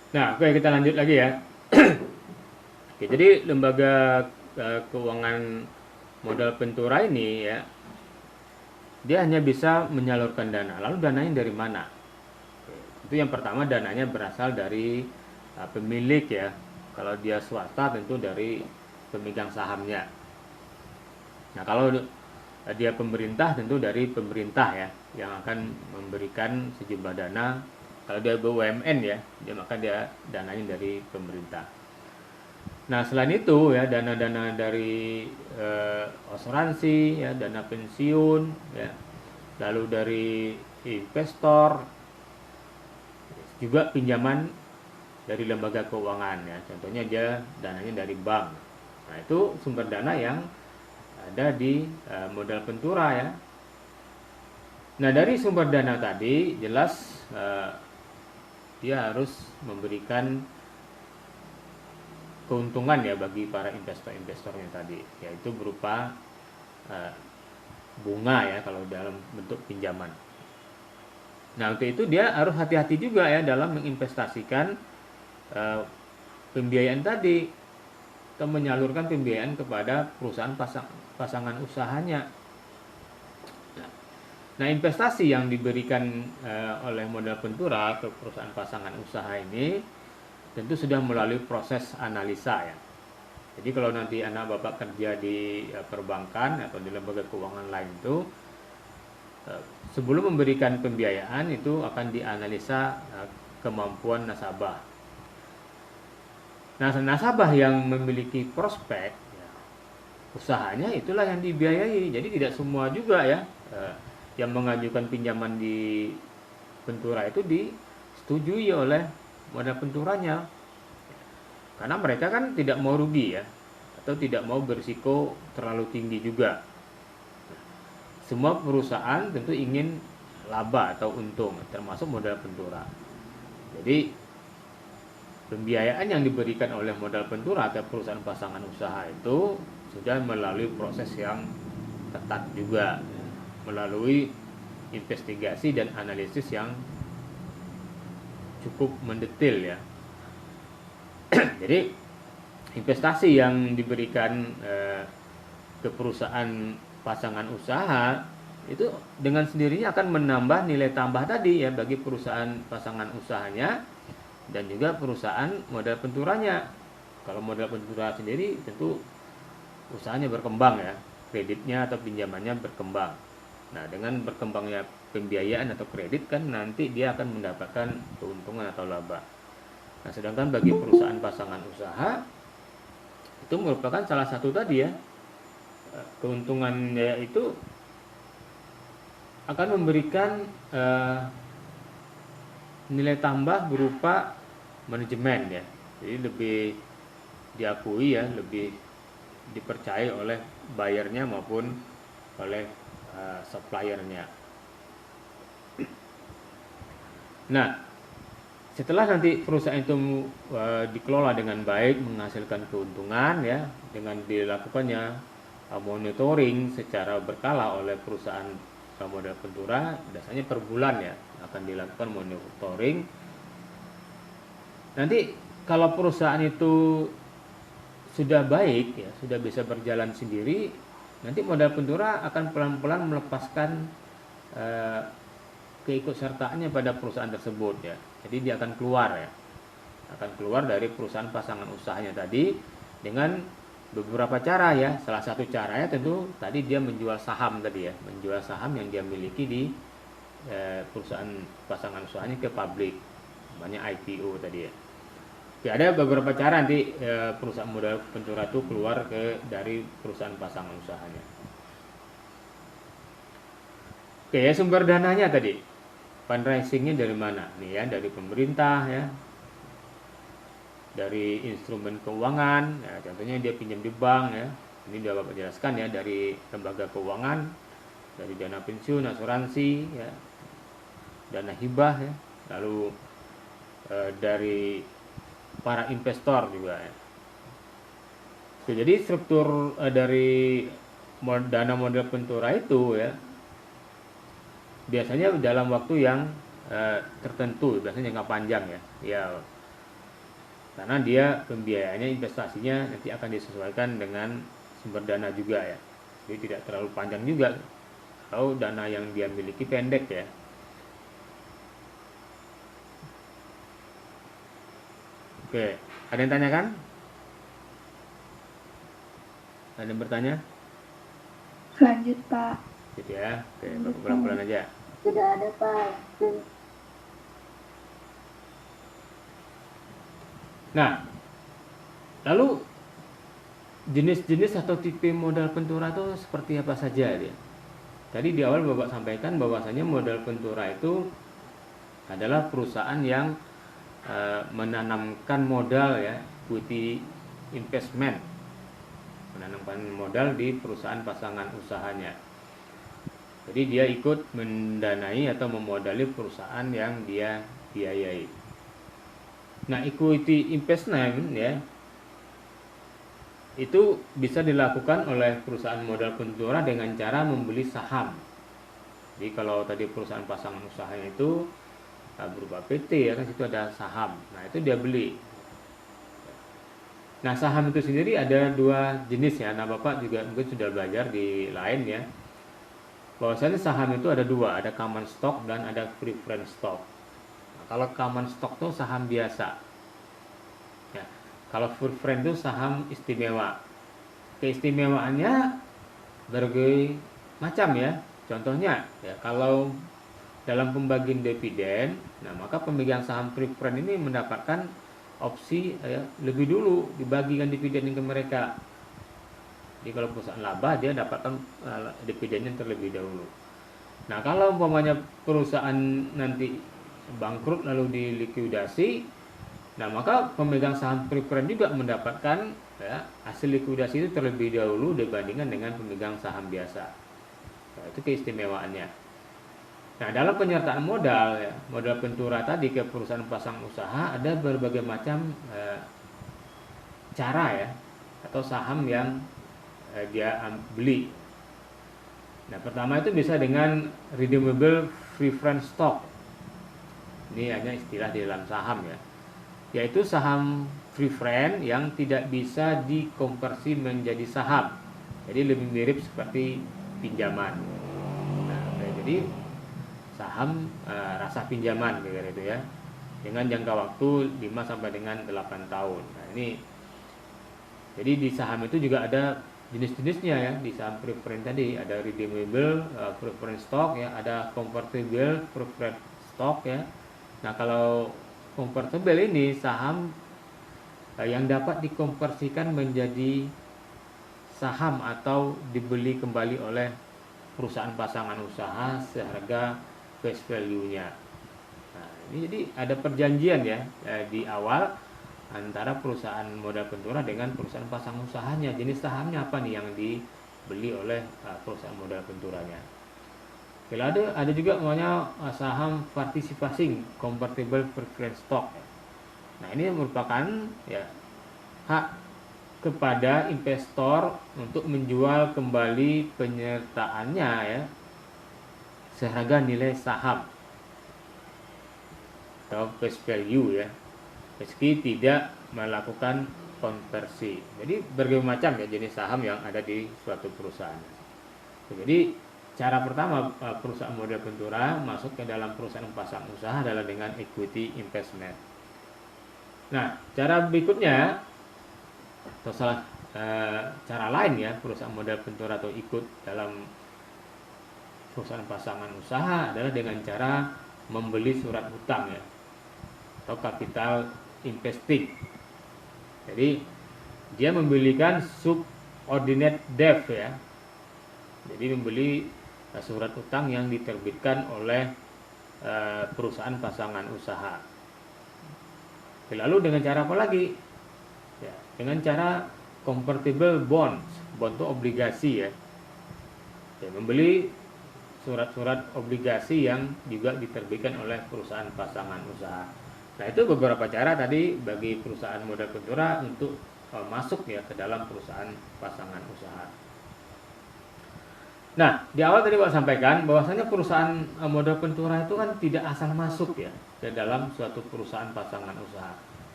Nah, oke kita lanjut lagi ya. Oke, jadi lembaga keuangan modal Ventura ini ya, dia hanya bisa menyalurkan dana. Lalu dananya dari mana? Oke, itu yang pertama dananya berasal dari pemilik ya. Kalau dia swasta tentu dari pemegang sahamnya. Nah, kalau dia pemerintah tentu dari pemerintah ya yang akan memberikan sejumlah dana. Kalau dia BUMN ya, maka dia dananya dari pemerintah. Nah, selain itu ya dana-dana dari asuransi ya, dana pensiun ya, lalu dari investor, juga pinjaman dari lembaga keuangan ya. Contohnya dia dananya dari bank. Nah, itu sumber dana yang ada di modal Ventura ya. Nah, dari sumber dana tadi jelas dia harus memberikan keuntungan ya bagi para investor-investornya tadi, yaitu berupa uh, bunga ya kalau dalam bentuk pinjaman. Nah, untuk itu dia harus hati-hati juga ya dalam menginvestasikan uh, pembiayaan tadi atau menyalurkan pembiayaan kepada perusahaan pasangan usahanya. Nah, investasi yang diberikan oleh modal Ventura ke perusahaan pasangan usaha ini tentu sudah melalui proses analisa ya. Jadi kalau nanti anak bapak kerja di perbankan atau di lembaga keuangan lain itu, sebelum memberikan pembiayaan itu akan dianalisa kemampuan nasabah. Nah, nasabah yang memiliki prospek ya, usahanya itulah yang dibiayai. Jadi tidak semua juga ya yang mengajukan pinjaman di Ventura itu disetujui oleh modal Venturanya, karena mereka kan tidak mau rugi ya, atau tidak mau berisiko terlalu tinggi juga. Semua perusahaan tentu ingin laba atau untung, termasuk modal Ventura. Jadi pembiayaan yang diberikan oleh modal Ventura atau perusahaan pasangan usaha itu sudah melalui proses yang ketat juga, melalui investigasi dan analisis yang cukup mendetail ya. Jadi investasi yang diberikan ke perusahaan pasangan usaha itu dengan sendirinya akan menambah nilai tambah tadi ya bagi perusahaan pasangan usahanya dan juga perusahaan modal Venturanya. Kalau modal Ventura sendiri tentu usahanya berkembang ya, kreditnya atau pinjamannya berkembang. Nah, dengan berkembangnya pembiayaan atau kredit kan nanti dia akan mendapatkan keuntungan atau laba. Nah, sedangkan bagi perusahaan pasangan usaha itu merupakan salah satu tadi ya, keuntungannya itu akan memberikan nilai tambah berupa manajemen ya. Jadi lebih diakui ya, lebih dipercaya oleh buyernya maupun oleh suppliernya. Nah, setelah nanti perusahaan itu dikelola dengan baik, menghasilkan keuntungan ya, dengan dilakukannya monitoring secara berkala oleh perusahaan modal Ventura, biasanya per bulan ya akan dilakukan monitoring. Nanti kalau perusahaan itu sudah baik ya, sudah bisa berjalan sendiri, nanti modal Ventura akan pelan-pelan melepaskan keikutsertaannya pada perusahaan tersebut ya. Jadi dia akan keluar ya, akan keluar dari perusahaan pasangan usahanya tadi dengan beberapa cara ya. Salah satu caranya tentu tadi dia menjual saham tadi ya, menjual saham yang dia miliki di perusahaan pasangan usahanya ke publik, namanya IPO tadi ya. Oke, ada beberapa cara nanti perusahaan modal Ventura itu keluar dari perusahaan pasangan usahanya. Oke ya, sumber dananya tadi fundraisingnya dari mana nih ya, dari pemerintah ya, dari instrumen keuangan ya, contohnya dia pinjam di bank ya, ini sudah Bapak jelaskan ya, dari lembaga keuangan, dari dana pensiun, asuransi ya, dana hibah ya, lalu dari para investor juga ya. Oke, jadi struktur dari dana modal Ventura itu ya biasanya dalam waktu yang tertentu, biasanya jangka panjang ya. Ya karena dia pembiayaannya, investasinya nanti akan disesuaikan dengan sumber dana juga ya. Jadi tidak terlalu panjang juga kalau dana yang dia miliki pendek ya. Oke, ada yang tanyakan? Ada yang bertanya? Lanjut, Pak. Gitu ya. Oke, pelan-pelan aja. Sudah ada, Pak. Nah, lalu jenis-jenis atau tipe modal pentura itu seperti apa saja dia? Tadi di awal Bapak sampaikan bahwasanya modal pentura itu adalah perusahaan yang menanamkan modal ya, equity investment, menanamkan modal di perusahaan pasangan usahanya. Jadi dia ikut mendanai atau memodali perusahaan yang dia biayai. Nah, equity investment ya, itu bisa dilakukan oleh perusahaan modal pentura dengan cara membeli saham. Jadi kalau tadi perusahaan pasangan usahanya itu berupa PT ya kan, situ ada saham. Nah, itu dia beli. Nah, saham itu sendiri ada dua jenis ya. Nah, Bapak juga mungkin sudah belajar di lain ya, bahwasanya saham itu ada dua, ada common stock dan ada preference stock. Nah, kalau common stock itu saham biasa ya, kalau preference itu saham istimewa. Keistimewaannya berbagai macam ya. Contohnya ya, kalau dalam pembagian dividen, nah maka pemegang saham preference ini mendapatkan opsi ya, lebih dulu dibagikan dividen ke mereka. Jadi kalau perusahaan laba, dia dapatkan dividennya terlebih dahulu. Nah, kalau umpamanya perusahaan nanti bangkrut lalu dilikuidasi, nah maka pemegang saham preference juga mendapatkan ya, hasil likuidasi itu terlebih dahulu dibandingkan dengan pemegang saham biasa. Nah, itu keistimewaannya. Nah, dalam penyertaan modal ya, modal pentura tadi ke perusahaan pasang usaha ada berbagai macam cara ya, atau saham yang dia beli. Nah, pertama itu bisa dengan redeemable preference stock. Ini hanya istilah di dalam saham ya, yaitu saham preference yang tidak bisa dikonversi menjadi saham. Jadi lebih mirip seperti pinjaman. Nah, jadi saham rasa pinjaman kira-kira itu ya, dengan jangka waktu 5 sampai dengan 8 tahun. Nah, ini jadi di saham itu juga ada jenis-jenisnya ya. Di saham preference tadi ada redeemable preference stock ya, ada convertible preference stock ya. Nah, kalau convertible ini saham yang dapat dikonversikan menjadi saham atau dibeli kembali oleh perusahaan pasangan usaha seharga face value-nya. Nah, ini jadi ada perjanjian ya di awal antara perusahaan modal pentura dengan perusahaan pasang usahanya. Jenis sahamnya apa nih yang dibeli oleh perusahaan modal penturanya. Bila ada juga namanya saham participating convertible preference stock. Nah, ini merupakan ya hak kepada investor untuk menjual kembali penyertaannya ya seharga nilai saham atau face value ya, meski tidak melakukan konversi. Jadi berbagai macam ya jenis saham yang ada di suatu perusahaan. Jadi cara pertama perusahaan modal pentura masuk ke dalam perusahaan pasang usaha adalah dengan equity investment. Nah, cara berikutnya atau cara lain ya perusahaan modal pentura atau ikut dalam perusahaan pasangan usaha adalah dengan cara membeli surat hutang ya, atau capital investing. Jadi dia membelikan subordinate debt ya, jadi membeli surat hutang yang diterbitkan oleh perusahaan pasangan usaha. Lalu dengan cara apa lagi? Ya, dengan cara convertible bonds, bond itu obligasi ya. Ya, membeli surat-surat obligasi yang juga diterbitkan oleh perusahaan pasangan usaha. Nah, itu beberapa cara tadi bagi perusahaan modal pentura untuk masuk ya ke dalam perusahaan pasangan usaha. Nah, di awal tadi Pak sampaikan bahwasanya perusahaan modal pentura itu kan tidak asal masuk ya ke dalam suatu perusahaan pasangan usaha.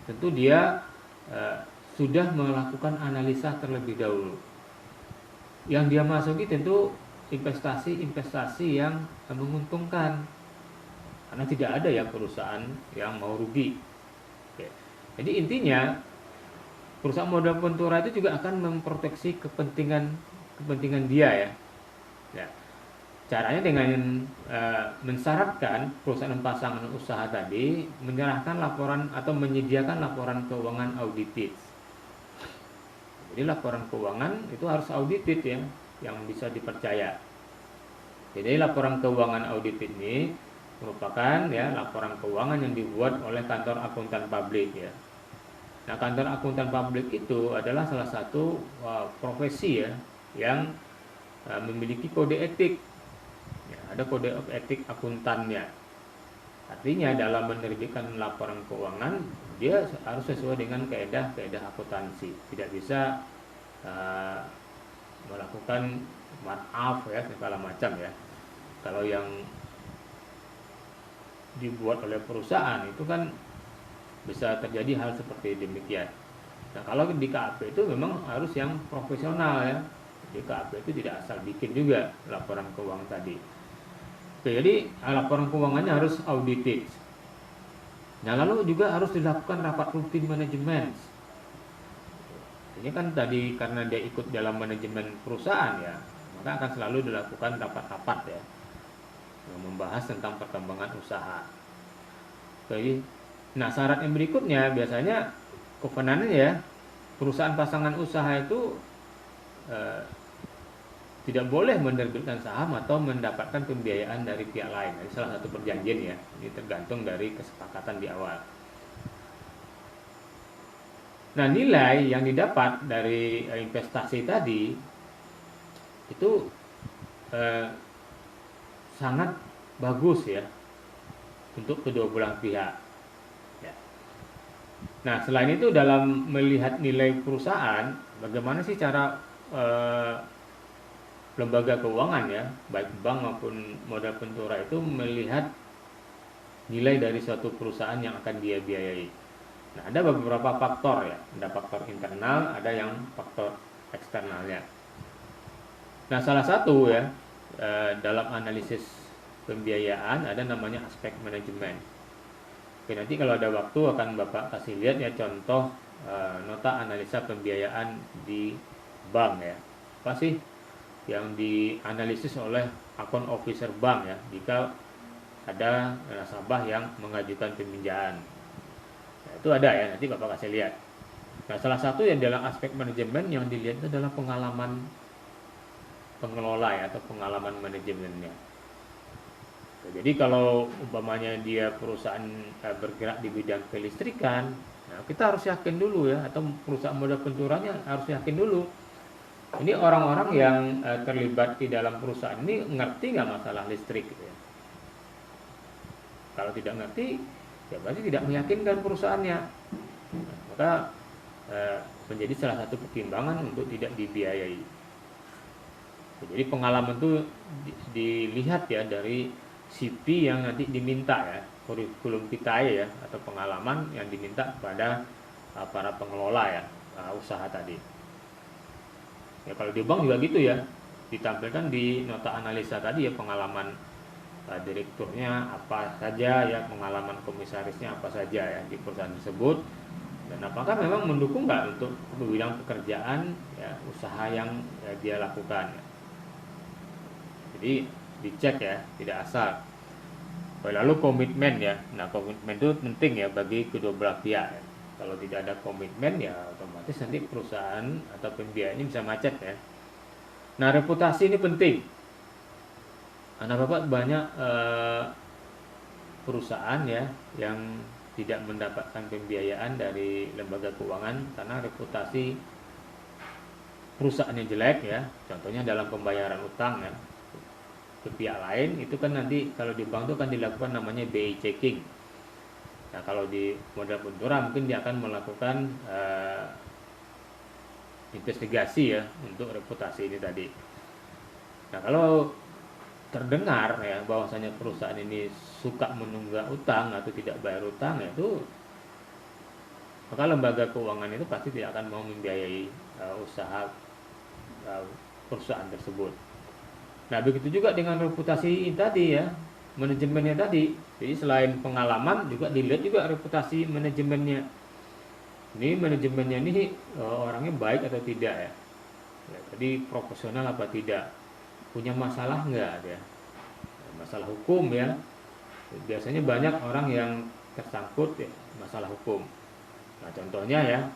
tentu dia sudah melakukan analisa terlebih dahulu. Yang dia masuki tentu investasi-investasi yang menguntungkan, karena tidak ada ya perusahaan yang mau rugi. Oke. Jadi intinya perusahaan modal ventura itu juga akan memproteksi kepentingan dia ya. Ya. Caranya dengan mensyaratkan perusahaan pasangan usaha tadi menyerahkan laporan atau menyediakan laporan keuangan audited. Jadi laporan keuangan itu harus audited ya, yang bisa dipercaya. Jadi laporan keuangan audited ini merupakan ya laporan keuangan yang dibuat oleh kantor akuntan publik ya. Nah, kantor akuntan publik itu adalah salah satu profesi ya yang memiliki kode etik. Ya, ada kode etik akuntannya. Artinya dalam menerbitkan laporan keuangan dia harus sesuai dengan kaedah akuntansi. Tidak bisa melakukan markup ya segala macam ya. Kalau yang dibuat oleh perusahaan itu kan bisa terjadi hal seperti demikian. Nah, kalau di KAP itu memang harus yang profesional ya. Di KAP itu tidak asal bikin juga laporan keuangan tadi. Oke, jadi laporan keuangannya harus audited. Nah, lalu juga harus dilakukan rapat rutin manajemen. Ini kan tadi karena dia ikut dalam manajemen perusahaan ya, maka akan selalu dilakukan rapat-rapat ya, yang membahas tentang perkembangan usaha. Oke, nah syarat yang berikutnya biasanya covenant ya, perusahaan pasangan usaha itu tidak boleh menerbitkan saham atau mendapatkan pembiayaan dari pihak lain. Ini salah satu perjanjian ya. Ini tergantung dari kesepakatan di awal. Nah, nilai yang didapat dari investasi tadi itu sangat bagus ya untuk kedua belah pihak. Ya. Nah, selain itu dalam melihat nilai perusahaan, bagaimana sih cara lembaga keuangan ya, baik bank maupun modal ventura itu melihat nilai dari suatu perusahaan yang akan dia biayai. Nah, ada beberapa faktor ya, ada faktor internal, ada yang faktor eksternalnya. Nah, salah satu ya dalam analisis pembiayaan ada namanya aspek manajemen. Oke, nanti kalau ada waktu akan Bapak kasih lihat ya contoh nota analisa pembiayaan di bank ya. Apa sih yang dianalisis oleh account officer bank ya jika ada nasabah yang mengajukan peminjaman. Nah, itu ada ya, nanti Bapak kasih lihat. Nah, salah satu yang dalam aspek manajemen yang dilihat itu adalah pengalaman pengelola ya, atau pengalaman manajemennya. Jadi kalau umpamanya dia perusahaan bergerak di bidang kelistrikan, nah kita harus yakin dulu ya, atau perusahaan modal venturanya harus yakin dulu. Ini orang-orang yang terlibat di dalam perusahaan ini ngerti nggak masalah listrik gitu ya. Kalau tidak ngerti, ya berarti tidak meyakinkan perusahaannya. Nah, maka menjadi salah satu pertimbangan untuk tidak dibiayai. Jadi pengalaman itu dilihat ya dari CV yang nanti diminta ya, kurikulum kita ya, atau pengalaman yang diminta kepada para pengelola ya usaha tadi. Ya kalau di bank juga gitu ya, ditampilkan di nota analisa tadi ya pengalaman direkturnya apa saja ya, pengalaman komisarisnya apa saja ya di perusahaan tersebut, dan apakah memang mendukung nggak untuk bidang pekerjaan ya usaha yang dia lakukan ya. Jadi dicek ya, tidak asal. Lalu komitmen ya, nah komitmen itu penting ya bagi kedua belah pihak ya. Kalau tidak ada komitmen ya otomatis nanti perusahaan atau pembiayaan bisa macet ya. Nah, reputasi ini penting. Karena Bapak banyak perusahaan ya yang tidak mendapatkan pembiayaan dari lembaga keuangan karena reputasi perusahaannya jelek ya. Contohnya dalam pembayaran utang ya ke pihak lain, itu kan nanti kalau di bank itu kan dilakukan namanya BI checking. Nah, kalau di modal ventura mungkin dia akan melakukan investigasi ya untuk reputasi ini tadi. Nah, kalau terdengar ya bahwasanya perusahaan ini suka menunggak utang atau tidak bayar utang ya, itu maka lembaga keuangan itu pasti tidak akan mau membiayai usaha perusahaan tersebut. Nah, begitu juga dengan reputasi tadi ya, manajemennya tadi. Jadi selain pengalaman juga dilihat juga reputasi manajemennya. Ini manajemennya ini orangnya baik atau tidak ya. Jadi profesional apa tidak, punya masalah nggak ya, masalah hukum ya. Biasanya banyak orang yang tersangkut ya masalah hukum. Nah, contohnya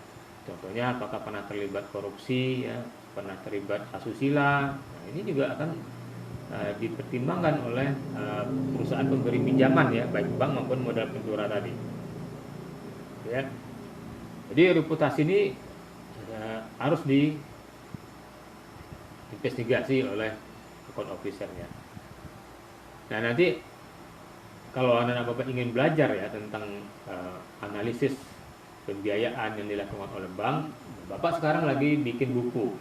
apakah pernah terlibat korupsi ya, pernah terlibat asusila. Nah, ini juga akan dipertimbangkan oleh perusahaan pemberi pinjaman ya, baik bank maupun modal ventura tadi. Ya. Jadi reputasi ini harus diinvestigasi oleh account officer-nya. Nah, nanti kalau anak bapak ingin belajar ya tentang analisis pembiayaan yang dilakukan oleh bank, bapak sekarang lagi bikin buku,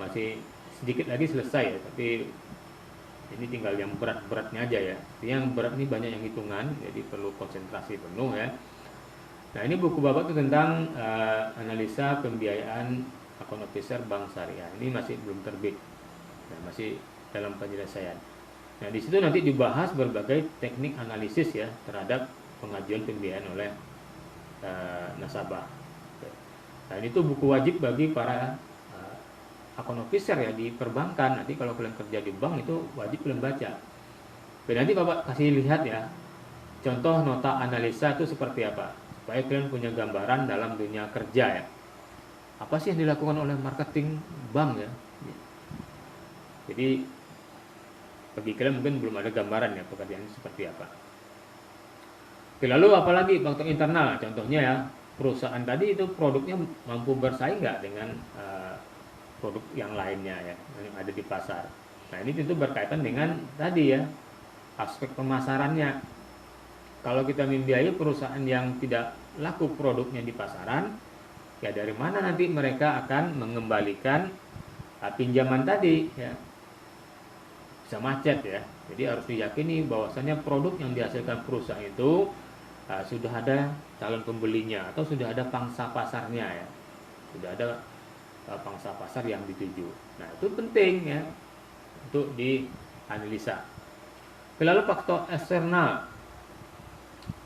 masih sedikit lagi selesai ya, tapi ini tinggal yang berat-beratnya aja ya. Yang berat ini banyak yang hitungan, jadi perlu konsentrasi penuh ya. Nah, ini buku bapak itu tentang analisa pembiayaan account officer bank syariah. Ini masih belum terbit, nah, masih dalam penyelesaian. Nah, di situ nanti dibahas berbagai teknik analisis ya terhadap pengajuan pembiayaan oleh nasabah. Nah, ini tuh buku wajib bagi para account officer ya di perbankan. Nanti kalau kalian kerja di bank itu wajib kalian baca. Dan nanti bapak kasih lihat ya contoh nota analisa itu seperti apa, supaya kalian punya gambaran dalam dunia kerja ya. Apa sih yang dilakukan oleh marketing bank ya? Jadi bagi kalian mungkin belum ada gambaran ya pekerjaannya seperti apa. Oke, lalu apalagi faktor internal, contohnya ya perusahaan tadi itu produknya mampu bersaing nggak dengan produk yang lainnya ya yang ada di pasar. Nah, ini tentu berkaitan dengan tadi ya aspek pemasarannya. Kalau kita membiayai perusahaan yang tidak laku produknya di pasaran, ya dari mana nanti mereka akan mengembalikan pinjaman tadi ya, bisa macet ya. Jadi harus diyakini bahwasannya produk yang dihasilkan perusahaan itu sudah ada calon pembelinya atau sudah ada pangsa pasarnya ya, sudah ada pangsa pasar yang dituju. Nah, itu penting ya untuk dianalisa. Lalu faktor eksternal.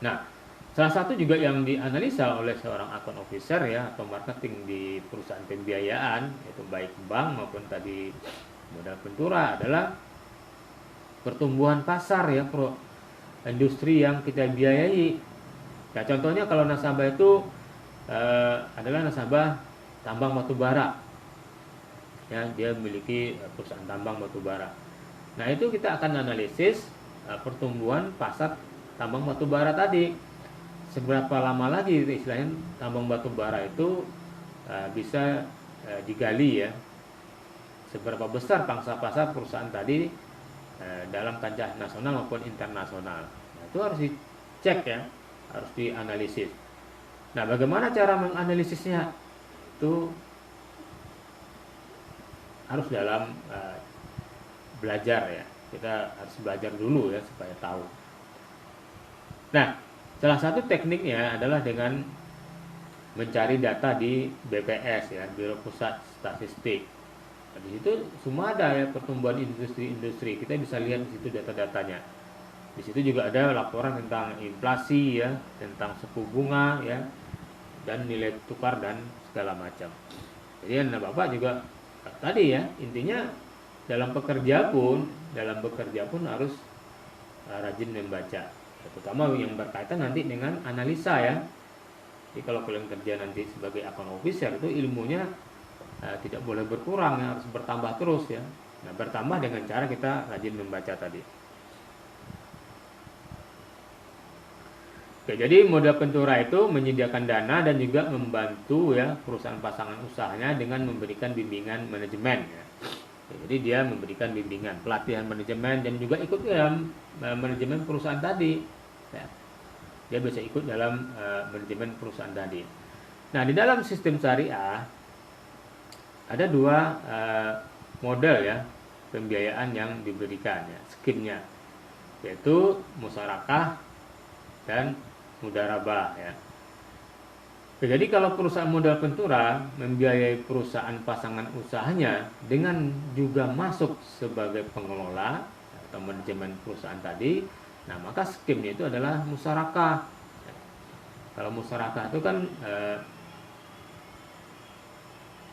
Nah, salah satu juga yang dianalisa oleh seorang account officer ya atau marketing di perusahaan pembiayaan, yaitu baik bank maupun tadi modal ventura, adalah pertumbuhan pasar ya industri yang kita biayai. Nah, contohnya kalau nasabah itu adalah nasabah tambang batu bara ya, dia memiliki perusahaan tambang batu bara. Nah, itu kita akan analisis pertumbuhan pasar tambang batu bara tadi, seberapa lama lagi istilahnya tambang batu bara itu bisa digali ya, seberapa besar pangsa pasar perusahaan tadi dalam kancah nasional maupun internasional. Nah, itu harus dicek ya, harus dianalisis. Nah, bagaimana cara menganalisisnya? Itu harus dalam belajar ya, kita harus belajar dulu ya supaya tahu. Nah, salah satu tekniknya adalah dengan mencari data di BPS ya, Biro Pusat Statistik. Nah, di situ semua ada ya pertumbuhan industri-industri, kita bisa lihat di situ data-datanya. Di situ juga ada laporan tentang inflasi ya, tentang suku bunga ya, dan nilai tukar dan segala macam. Jadi Bapak juga tadi ya, intinya dalam bekerja pun harus rajin membaca, terutama yang berkaitan nanti dengan analisa ya. Jadi kalau kalian kerja nanti sebagai account officer itu ilmunya tidak boleh berkurang ya, harus bertambah terus ya. Nah, bertambah dengan cara kita rajin membaca tadi. Oke, jadi modal ventura itu menyediakan dana dan juga membantu ya perusahaan pasangan usahanya dengan memberikan bimbingan manajemen ya. Jadi dia memberikan bimbingan, pelatihan manajemen dan juga ikut dalam manajemen perusahaan tadi. Ya. Dia bisa ikut dalam manajemen perusahaan tadi. Nah, di dalam sistem syariah ada dua model ya pembiayaan yang diberikan ya, skimnya, yaitu musyarakah dan mudharabah ya. Oke, jadi kalau perusahaan modal Ventura membiayai perusahaan pasangan usahanya dengan juga masuk sebagai pengelola atau manajemen perusahaan tadi, nah maka skemnya itu adalah musyarakah. Kalau musyarakah itu kan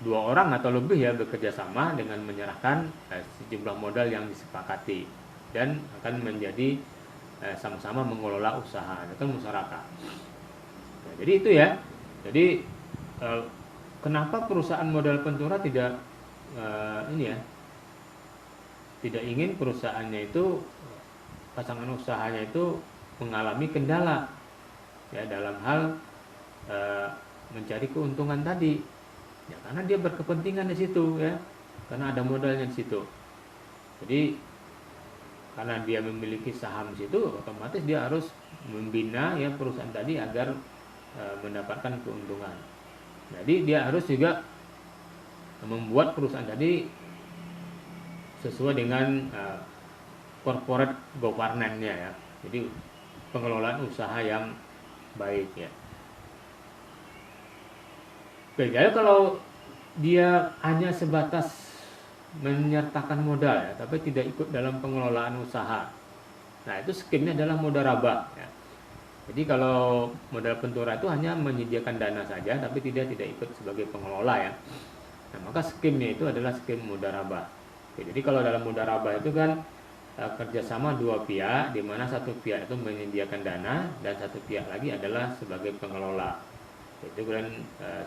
dua orang atau lebih ya bekerja sama dengan menyerahkan sejumlah modal yang disepakati dan akan menjadi sama-sama mengelola usaha, itu kan musyarakah. Nah, jadi itu ya. Jadi kenapa perusahaan modal Ventura tidak tidak ingin perusahaannya itu pasangan usahanya itu mengalami kendala ya dalam hal mencari keuntungan tadi ya, karena dia berkepentingan di situ ya, karena ada modalnya di situ. Jadi karena dia memiliki saham di situ, otomatis dia harus membina ya perusahaan tadi agar mendapatkan keuntungan. Jadi dia harus juga membuat perusahaan tadi sesuai dengan corporate governance-nya ya. Jadi pengelolaan usaha yang baik ya. Oke, jadi kalau dia hanya sebatas menyertakan modal ya, tapi tidak ikut dalam pengelolaan usaha, nah itu skemnya adalah mudharabah ya. Jadi kalau modal Ventura itu hanya menyediakan dana saja, tapi tidak ikut sebagai pengelola ya. Nah maka skemnya itu adalah skem mudharabah. Oke, jadi kalau dalam mudharabah itu kan kerjasama dua pihak, di mana satu pihak itu menyediakan dana dan satu pihak lagi adalah sebagai pengelola. Itu kalian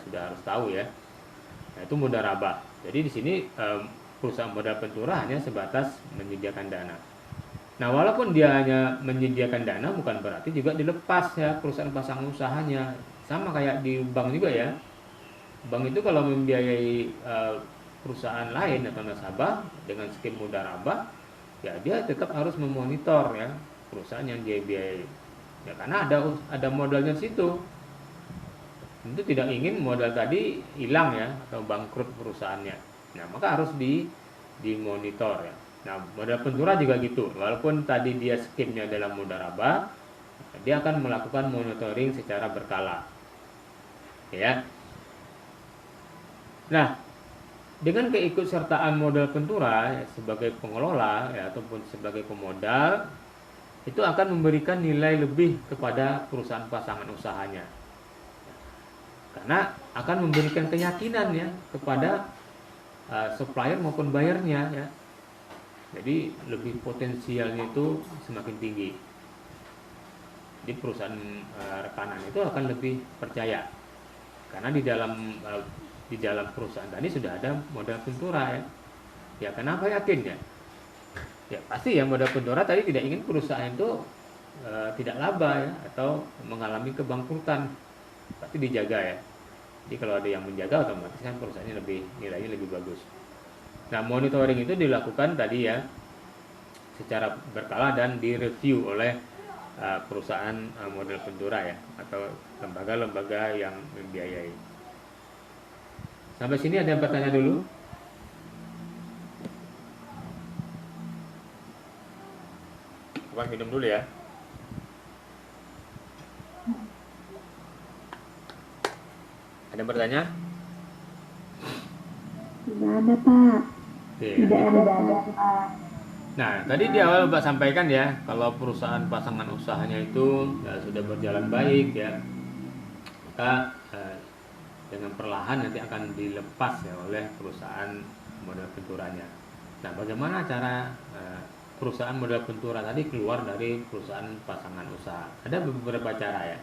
sudah harus tahu ya. Nah itu mudharabah. Jadi di sini perusahaan modal Ventura hanya sebatas menyediakan dana. Nah walaupun dia hanya menyediakan dana bukan berarti juga dilepas ya perusahaan pasangan usahanya. Sama kayak di bank juga ya. Bank itu kalau membiayai perusahaan lain atau nasabah dengan skim mudharabah, ya dia tetap harus memonitor ya perusahaan yang dia biayai. Ya karena ada modalnya di situ. Tentu tidak ingin modal tadi hilang ya atau bangkrut perusahaannya. Nah maka harus dimonitor ya. Nah, modal Ventura juga gitu. Walaupun tadi dia skemnya dalam mudharabah, dia akan melakukan monitoring secara berkala. Ya. Nah, dengan keikutsertaan modal Ventura ya, sebagai pengelola ya, ataupun sebagai pemodal, itu akan memberikan nilai lebih kepada perusahaan pasangan usahanya. Karena akan memberikan keyakinan ya kepada supplier maupun bayarnya ya. Jadi lebih potensialnya itu semakin tinggi. Jadi perusahaan rekanan itu akan lebih percaya karena di dalam perusahaan tadi sudah ada modal Ventura ya. Ya kenapa yakin ya? Ya pasti ya modal Ventura tadi tidak ingin perusahaan itu tidak laba ya atau mengalami kebangkrutan. Pasti dijaga ya. Jadi kalau ada yang menjaga otomatis kan perusahaannya nilainya lebih bagus. Nah, monitoring itu dilakukan tadi ya secara berkala dan direview oleh perusahaan modal Ventura ya atau lembaga-lembaga yang membiayai. Sampai sini ada yang bertanya dulu? Coba minum dulu ya. Ada yang bertanya? Tidak ada, Pak. Oke. Tidak ada, Pak. Nah, tadi di awal Mbak sampaikan ya, kalau perusahaan pasangan usahanya itu sudah berjalan baik ya, maka dengan perlahan nanti akan dilepas ya oleh perusahaan modal Venturanya. Nah, bagaimana cara perusahaan modal Ventura tadi keluar dari perusahaan pasangan usaha? Ada beberapa cara ya.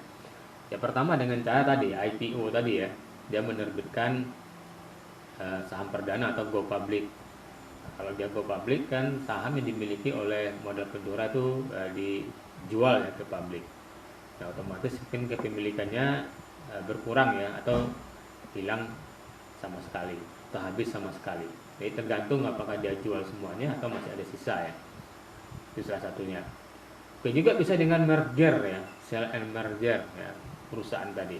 Ya pertama dengan cara tadi IPO tadi ya, dia menerbitkan saham perdana atau go public. Nah, kalau dia go public kan saham yang dimiliki oleh modal Ventura itu dijual ya ke publik. Nah, otomatis mungkin kepemilikannya berkurang ya atau hilang sama sekali atau habis sama sekali. Jadi tergantung apakah dia jual semuanya atau masih ada sisa ya. Itu salah satunya. Oke, juga bisa dengan merger ya, sell and merger ya, perusahaan tadi.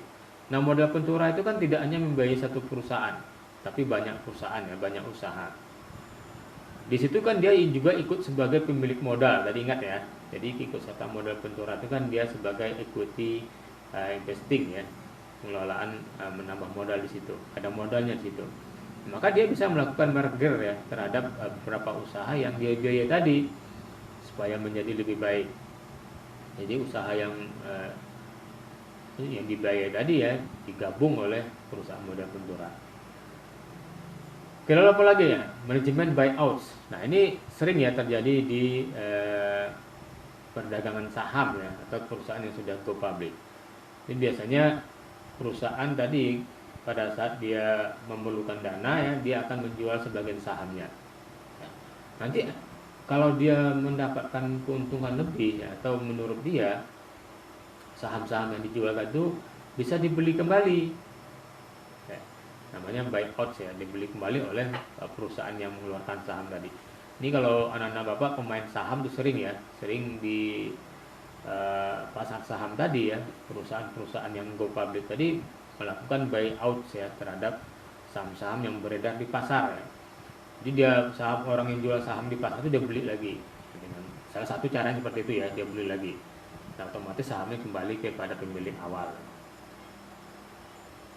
Nah, modal Ventura itu kan tidak hanya membiayai satu perusahaan, tapi banyak perusahaan ya, banyak usaha. Di situ kan dia juga ikut sebagai pemilik modal, tadi ingat ya. Jadi ikut serta modal Ventura itu kan dia sebagai equity investing ya. pengelolaan menambah modal di situ, ada modalnya di situ. Maka dia bisa melakukan merger ya terhadap beberapa usaha yang dia biaya tadi supaya menjadi lebih baik. Jadi usaha yang dibiayai tadi ya digabung oleh perusahaan modal ventura. Oke, lalu apa lagi ya? Manajemen buyouts. Nah, ini sering ya terjadi di perdagangan saham ya atau perusahaan yang sudah go public. Ini biasanya perusahaan tadi pada saat dia memerlukan dana ya dia akan menjual sebagian sahamnya. Ya. Nanti kalau dia mendapatkan keuntungan lebih ya, atau menurut dia saham-saham yang dijual itu bisa dibeli kembali. Ya. Namanya buyout ya, dibeli kembali oleh perusahaan yang mengeluarkan saham tadi. Ini kalau anak-anak bapak pemain saham tuh sering ya, sering di pasar saham tadi ya, perusahaan-perusahaan yang go public tadi melakukan buyout ya terhadap saham-saham yang beredar di pasar ya. Jadi dia orang yang jual saham di pasar itu dia beli lagi. Dengan salah satu caranya seperti itu ya, dia beli lagi. Nah, otomatis sahamnya kembali kepada pemilik awal.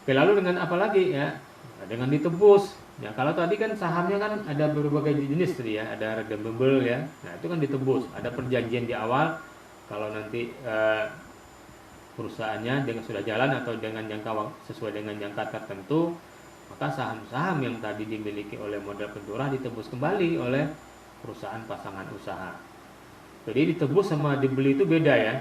Oke, lalu dengan apa lagi ya? Nah, dengan ditebus. Ya, kalau tadi kan sahamnya kan ada berbagai jenis tadi ya, ada redeemable ya. Nah, itu kan ditebus. Ada perjanjian di awal kalau nanti perusahaannya dengan sudah jalan atau dengan sesuai dengan jangka tertentu, maka saham-saham yang tadi dimiliki oleh modal ventura ditebus kembali oleh perusahaan pasangan usaha. Jadi ditebus sama dibeli itu beda ya.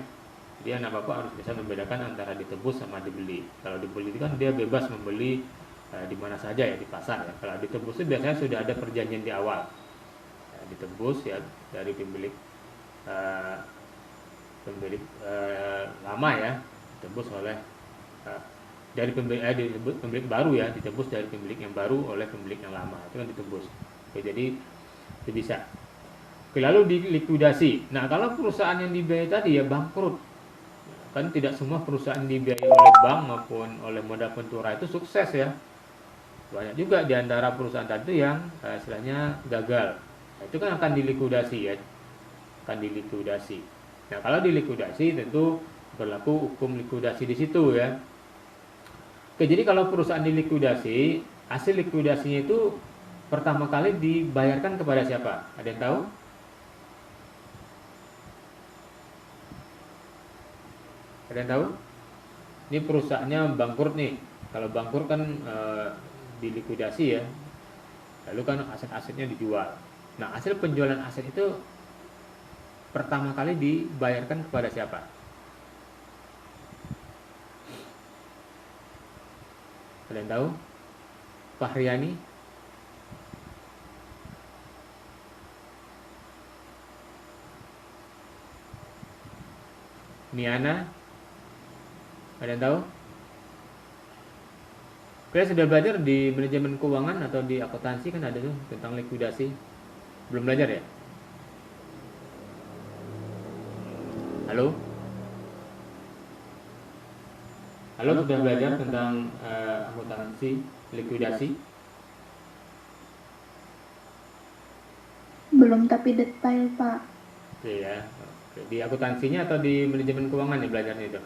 Jadi anak bapak harus bisa membedakan antara ditebus sama dibeli. Kalau dibeli itu kan dia bebas membeli di mana saja ya di pasar ya. Kalau ditebus itu biasanya sudah ada perjanjian di awal. Ya, ditebus ya dari pemilik lama ya, ditebus oleh dari pemilik baru ya, ditebus dari pemilik yang baru oleh pemilik yang lama, itu kan ditebus. Oke, jadi itu bisa. Oke, lalu dilikuidasi. Nah, kalau perusahaan yang dibiayai tadi ya bangkrut, kan tidak semua perusahaan dibiayai oleh bank maupun oleh modal ventura itu sukses ya. Banyak juga di antara perusahaan tadi yang istilahnya gagal. Nah, itu kan akan dilikuidasi ya, akan dilikuidasi. Nah, kalau dilikuidasi tentu berlaku hukum likuidasi di situ ya. Oke, jadi kalau perusahaan dilikuidasi, hasil likuidasinya itu pertama kali dibayarkan kepada siapa? Ada yang tahu? Ada yang tahu? Ini perusahaannya bangkrut nih. Kalau bangkrut kan dilikuidasi ya. Lalu kan aset-asetnya dijual. Nah, hasil penjualan aset itu pertama kali dibayarkan kepada siapa? Ada yang tahu? Fahriani? Niana? Ada yang tahu? Kalian sudah belajar di manajemen keuangan atau di akuntansi kan ada tuh tentang likuidasi? Belum belajar ya? Halo? Halo, sudah belajar tentang akuntansi, likuidasi? Belum tapi detail, Pak. Oke ya. Oke. Di akuntansinya atau di manajemen keuangan ya belajarnya itu?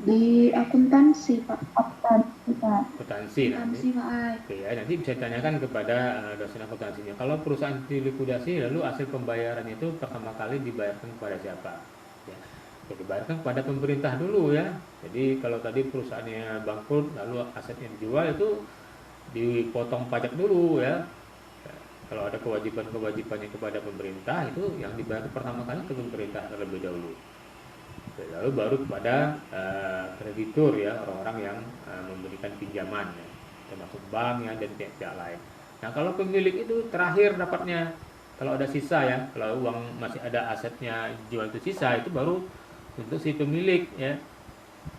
Di akuntansi, Pak. Akuntansi, Pak. Akuntansi nanti. Pak. Oke ya, nanti bisa ditanyakan kepada dosen akuntansinya. Kalau perusahaan dilikuidasi, lalu hasil pembayaran itu pertama kali dibayarkan kepada siapa? Ya. Ya, dibayarkan kepada pemerintah dulu ya. Jadi kalau tadi perusahaannya bangkrut, lalu asetnya dijual itu dipotong pajak dulu ya. Ya, kalau ada kewajiban-kewajibannya kepada pemerintah itu yang dibayar pertama kali ke pemerintah terlebih dahulu. Lalu baru kepada kreditur ya, orang-orang yang memberikan pinjaman ya, termasuk bank ya dan pihak-pihak lain. Nah, kalau pemilik itu terakhir dapatnya, kalau ada sisa ya, kalau uang masih ada asetnya jual itu sisa, itu baru untuk si pemilik ya.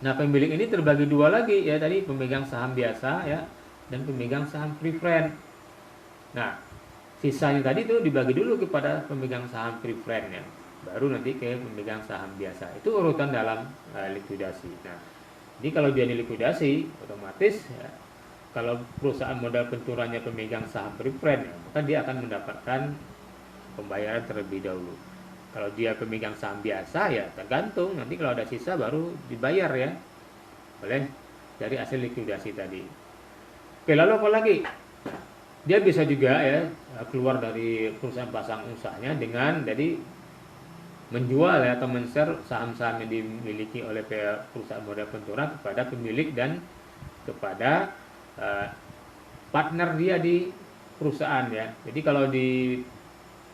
Nah, pemilik ini terbagi dua lagi ya, tadi pemegang saham biasa ya dan pemegang saham preferred. Nah, sisanya tadi itu dibagi dulu kepada pemegang saham preferred ya, baru nanti ke pemegang saham biasa. Itu urutan dalam likuidasi. Nah, jadi kalau dia dilikuidasi, otomatis ya, kalau perusahaan modal venturanya pemegang saham preferred ya, maka dia akan mendapatkan pembayaran terlebih dahulu. Kalau dia pemegang saham biasa ya tergantung, nanti kalau ada sisa baru dibayar ya oleh dari hasil likuidasi tadi. Oke, lalu apa lagi? Dia bisa juga ya keluar dari perusahaan pasang usahanya dengan jadi menjual ya atau men-share saham-saham yang dimiliki oleh perusahaan modal ventura kepada pemilik dan kepada eh, partner dia di perusahaan ya. Jadi kalau di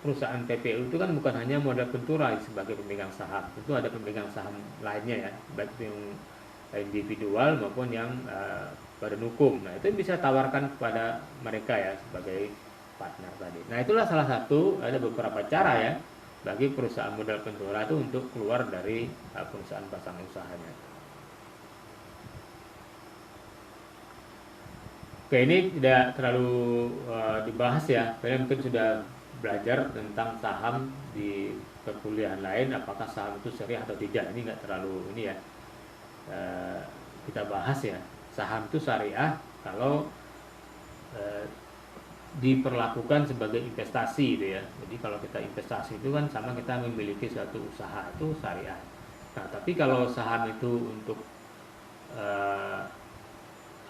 perusahaan PPU itu kan bukan hanya modal ventura sebagai pemegang saham, itu ada pemegang saham lainnya ya, baik yang individual maupun yang badan hukum. Nah, itu bisa tawarkan kepada mereka ya sebagai partner tadi. Nah, itulah salah satu, ada beberapa cara ya bagi perusahaan modal ventura itu untuk keluar dari perusahaan pasang usahanya. Oke, ini tidak terlalu dibahas ya. Kalian mungkin sudah belajar tentang saham di perkuliahan lain, apakah saham itu syariah atau tidak. Ini nggak terlalu ini ya. Kita bahas ya. Saham itu syariah kalau diperlakukan sebagai investasi gitu ya. Jadi kalau kita investasi itu kan sama kita memiliki suatu usaha, itu syariah. Nah, tapi kalau saham itu untuk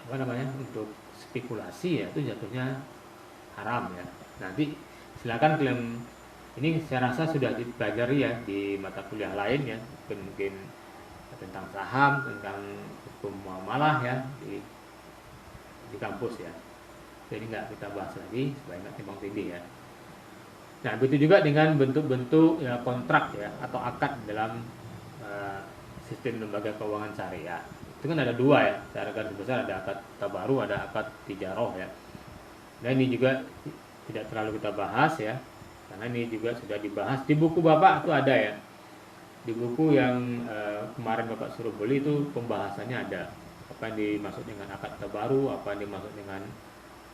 apa namanya, untuk spekulasi ya, itu jatuhnya haram ya. Nanti silakan kalian, ini saya rasa sudah dipelajari ya di mata kuliah lain ya, mungkin tentang saham, tentang hukum muamalah ya di kampus ya. Jadi nggak kita bahas lagi supaya nggak timbang tindih ya. Nah, begitu juga dengan bentuk-bentuk ya, kontrak ya atau akad dalam sistem lembaga keuangan syariah. Itu kan ada dua ya, secara garis besar ada akad tabaru, ada akad tijaroh ya. Nah, ini juga tidak terlalu kita bahas ya, karena ini juga sudah dibahas di buku Bapak itu ada ya. Di buku yang kemarin Bapak suruh beli itu pembahasannya ada. Apa yang dimaksud dengan akad tabaru, apa yang dimaksud dengan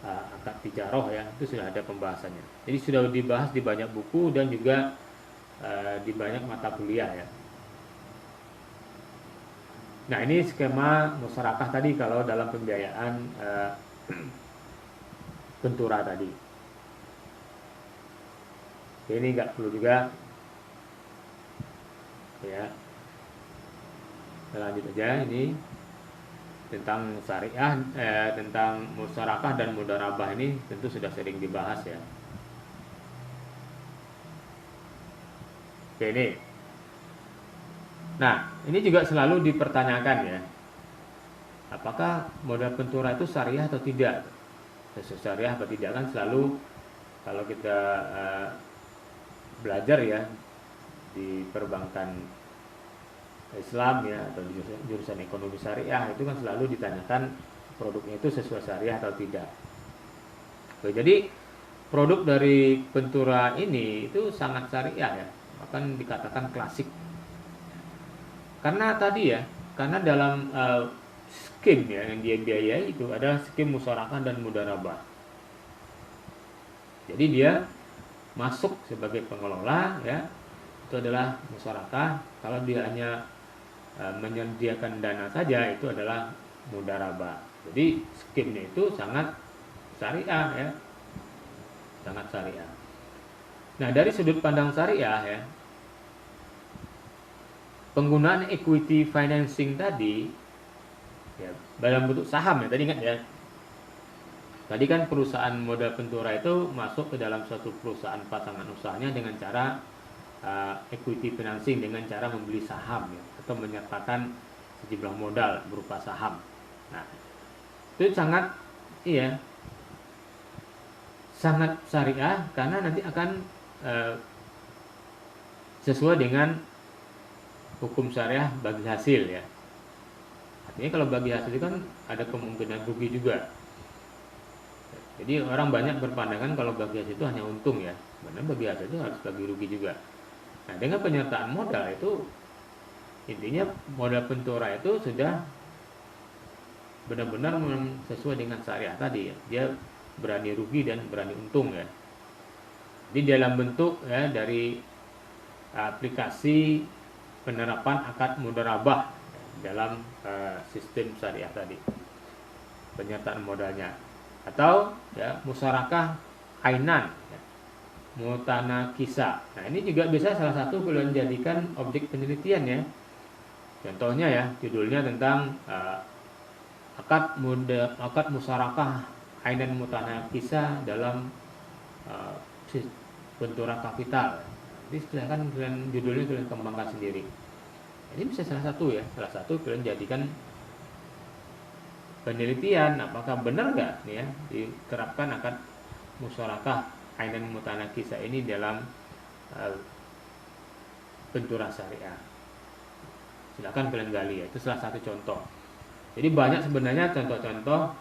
akad tijaroh ya, itu sudah ada pembahasannya. Jadi sudah dibahas di banyak buku dan juga di banyak mata kuliah ya. Nah, ini skema musyarakah tadi kalau dalam pembiayaan ventura tadi. Ini nggak perlu juga ya. Kita lanjut aja, ini tentang syariah, tentang musyarakah dan mudharabah ini tentu sudah sering dibahas ya. Oke, ini. Nah, ini juga selalu dipertanyakan ya. Apakah modal ventura itu syariah atau tidak? Syariah atau tidak kan selalu kalau kita belajar ya di perbankan Islam ya atau di jurusan ekonomi syariah, itu kan selalu ditanyakan produknya itu sesuai syariah atau tidak. Oke, jadi produk dari ventura ini itu sangat syariah ya, bahkan dikatakan klasik. Karena tadi ya, karena dalam skim ya yang dia biayai itu ada skim musyarakah dan mudharabah. Jadi dia masuk sebagai pengelola ya, itu adalah musyarakah. Kalau dia hanya menyediakan dana saja, itu adalah mudharabah. Jadi skimnya itu sangat syariah ya, sangat syariah. Nah, dari sudut pandang syariah ya, penggunaan equity financing tadi ya, dalam bentuk saham ya, tadi ingat ya. Tadi kan perusahaan modal ventura itu masuk ke dalam suatu perusahaan pasangan usahanya dengan cara equity financing, dengan cara membeli saham ya, atau menyertakan sejumlah modal berupa saham. Nah, itu sangat iya, sangat syariah karena nanti akan sesuai dengan hukum syariah bagi hasil ya. Artinya kalau bagi hasil itu kan ada kemungkinan rugi juga. Jadi orang banyak berpandangan kalau bagi hasil itu hanya untung ya. Benar, bagi hasil itu harus bagi rugi juga. Nah, dengan penyertaan modal itu intinya modal ventura itu sudah benar-benar sesuai dengan syariah tadi ya. Dia berani rugi dan berani untung ya. Jadi dalam bentuk ya dari aplikasi penerapan akad mudharabah dalam sistem syariah tadi, penyertaan modalnya, atau ya musyarakah ainan ya. mutanakisa. Nah, ini juga bisa salah satu kalian jadikan objek penelitian ya. Contohnya ya, judulnya tentang akad musyarakah ainan mutanakisa dalam uh, benturan kapital. Jadi silahkan kalian judulnya kalian kembangkan sendiri. Ini bisa salah satu kalian jadikan penelitian apakah benar nggak nih ya diterapkan akad musyarakah ainan mutanakisa ini dalam benturan syariah. Silakan kalian gali ya, itu salah satu contoh. Jadi banyak sebenarnya contoh-contoh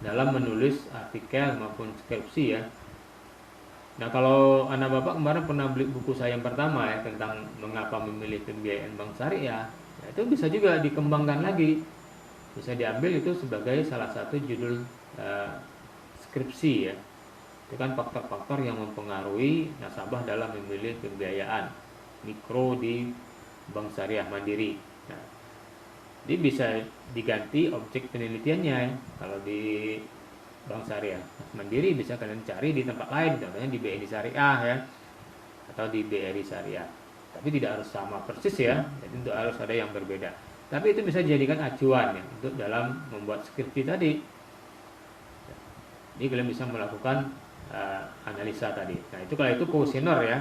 dalam menulis artikel maupun skripsi ya. Nah, kalau anak bapak kemarin pernah beli buku saya yang pertama ya tentang mengapa memilih pembiayaan bank syariah, ya, itu bisa juga dikembangkan lagi, bisa diambil itu sebagai salah satu judul skripsi ya. Itu kan faktor-faktor yang mempengaruhi nasabah dalam memilih pembiayaan mikro di bank syariah mandiri. Nah, jadi bisa diganti objek penelitiannya ya. Kalau di bank syariah mandiri bisa kalian cari di tempat lain, contohnya di BRI Syariah ya, atau di BRI Syariah. Tapi tidak harus sama persis ya, jadi untuk harus ada yang berbeda. Tapi itu bisa dijadikan acuan ya untuk dalam membuat skripsi tadi. Jadi kalian bisa melakukan analisa tadi. Nah, itu kalau itu kuesioner ya,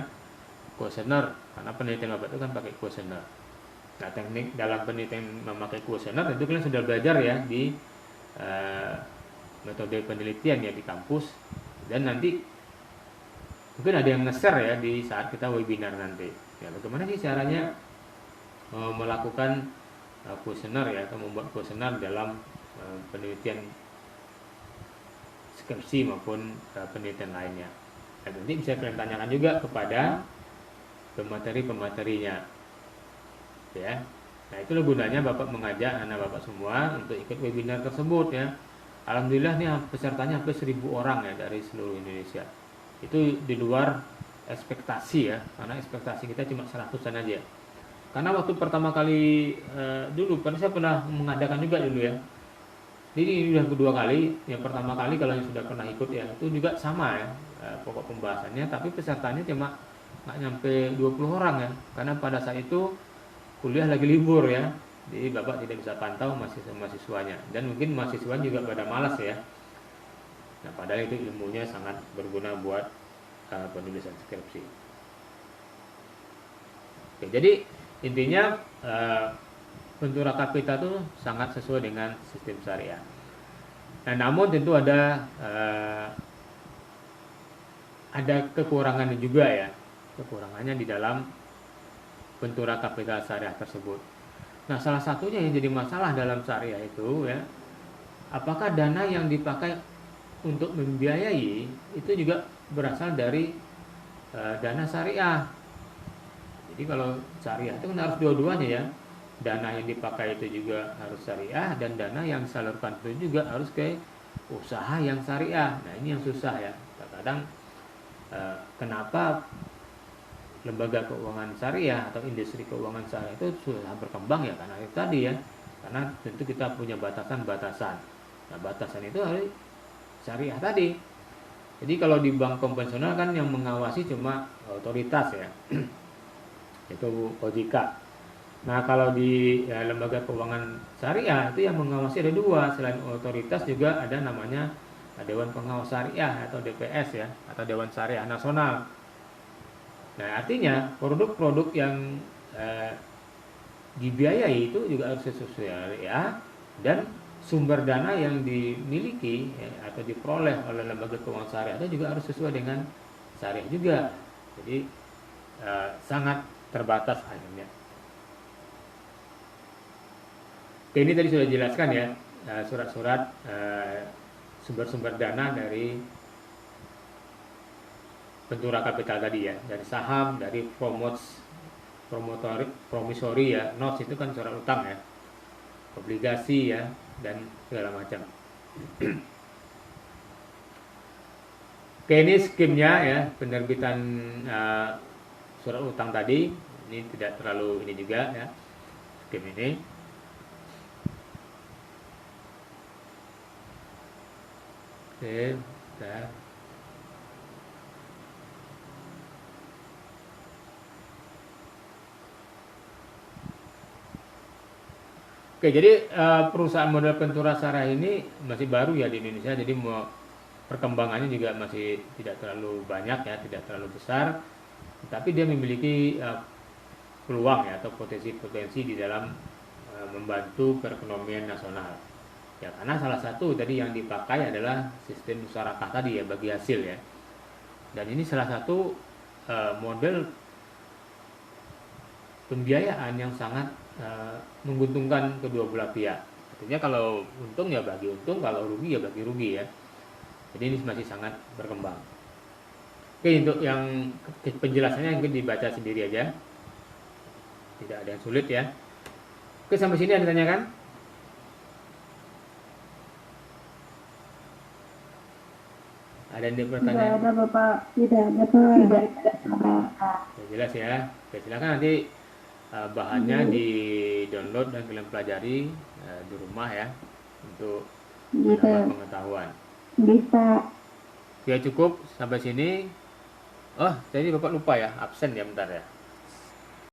kuesioner karena penelitian bapak itu kan pakai kuesioner. Nah, teknik dalam penelitian memakai kuesioner tentu kalian sudah belajar ya di metode penelitian ya di kampus, dan nanti mungkin ada yang nge-share ya di saat kita webinar nanti ya bagaimana sih caranya melakukan kuesioner ya atau membuat kuesioner dalam penelitian skripsi maupun penelitian lainnya. Dan nanti bisa kalian tanyakan juga kepada pemateri-pematerinya ya. Nah, itulah gunanya bapak mengajak anak bapak semua untuk ikut webinar tersebut ya. Alhamdulillah nih pesertanya hampir 1.000 orang ya dari seluruh Indonesia. Itu di luar ekspektasi ya, karena ekspektasi kita cuma 100-an aja. Karena waktu pertama kali dulu, karena saya pernah mengadakan juga dulu ya. Jadi ini sudah kedua kali. Yang pertama kali kalau yang sudah pernah ikut ya, itu juga sama ya pokok pembahasannya, tapi pesertanya cuma nggak nyampe 20 orang ya. Karena pada saat itu kuliah lagi libur ya. Jadi bapak tidak bisa pantau mahasiswanya, dan mungkin mahasiswa juga pada malas ya. Nah, padahal itu ilmunya sangat berguna buat penulisan skripsi. Oke, jadi intinya bentuk kapital itu sangat sesuai dengan sistem syariah. Nah, namun tentu ada kekurangannya juga ya. Kekurangannya di dalam bentuk kapital syariah tersebut. Nah, salah satunya yang jadi masalah dalam syariah itu ya, apakah dana yang dipakai untuk membiayai itu juga berasal dari dana syariah. Jadi kalau syariah itu kan harus dua-duanya ya. Dana yang dipakai itu juga harus syariah, dan dana yang disalurkan itu juga harus ke usaha yang syariah. Nah, ini yang susah ya. Kadang kenapa lembaga keuangan syariah atau industri keuangan syariah itu sudah berkembang ya, karena itu tadi ya, karena tentu kita punya batasan-batasan. Nah, batasan itu harus syariah tadi. Jadi kalau di bank konvensional kan yang mengawasi cuma otoritas ya, itu OJK. Nah, kalau di lembaga keuangan syariah itu yang mengawasi ada dua, selain otoritas juga ada namanya Dewan Pengawas Syariah atau DPS ya, atau Dewan Syariah Nasional. Nah, artinya produk-produk yang dibiayai itu juga harus sesuai syariah, dan sumber dana yang dimiliki atau diperoleh oleh lembaga keuangan syariah itu juga harus sesuai dengan syariah juga. Jadi sangat terbatas akhirnya. Oke, ini tadi sudah dijelaskan ya surat-surat sumber-sumber dana dari bentuk kapital tadi ya, dari saham, dari promisori ya, notes itu kan surat utang ya, obligasi ya, dan segala macam. Oke, ini skimnya ya, penerbitan surat utang tadi. Ini tidak terlalu ini juga ya, skim ini. Oke, bentar. Oke, jadi perusahaan modal Ventura Sarah ini masih baru ya di Indonesia, jadi perkembangannya juga masih tidak terlalu banyak ya, tidak terlalu besar, tapi dia memiliki peluang ya atau potensi-potensi di dalam membantu perekonomian nasional. Ya, karena salah satu tadi yang dipakai adalah sistem musyarakah tadi ya bagi hasil ya. Dan ini salah satu model pembiayaan yang sangat menguntungkan kedua belah pihak. Artinya kalau untung ya bagi untung, kalau rugi ya bagi rugi ya. Jadi ini masih sangat berkembang. Oke, untuk yang penjelasannya mungkin dibaca sendiri aja. Tidak ada yang sulit ya. Oke, sampai sini ada ditanyakan? Ada yang Tidak bertanya? ada Bapak. Tidak ada Pak. Tidak ada. Ya, jelas ya. Oke, silakan nanti bahannya di download dan kalian pelajari di rumah ya untuk Bisa. menambah pengetahuan. Bisa. Ya cukup sampai sini. Oh, jadi Bapak lupa ya, absen ya bentar ya.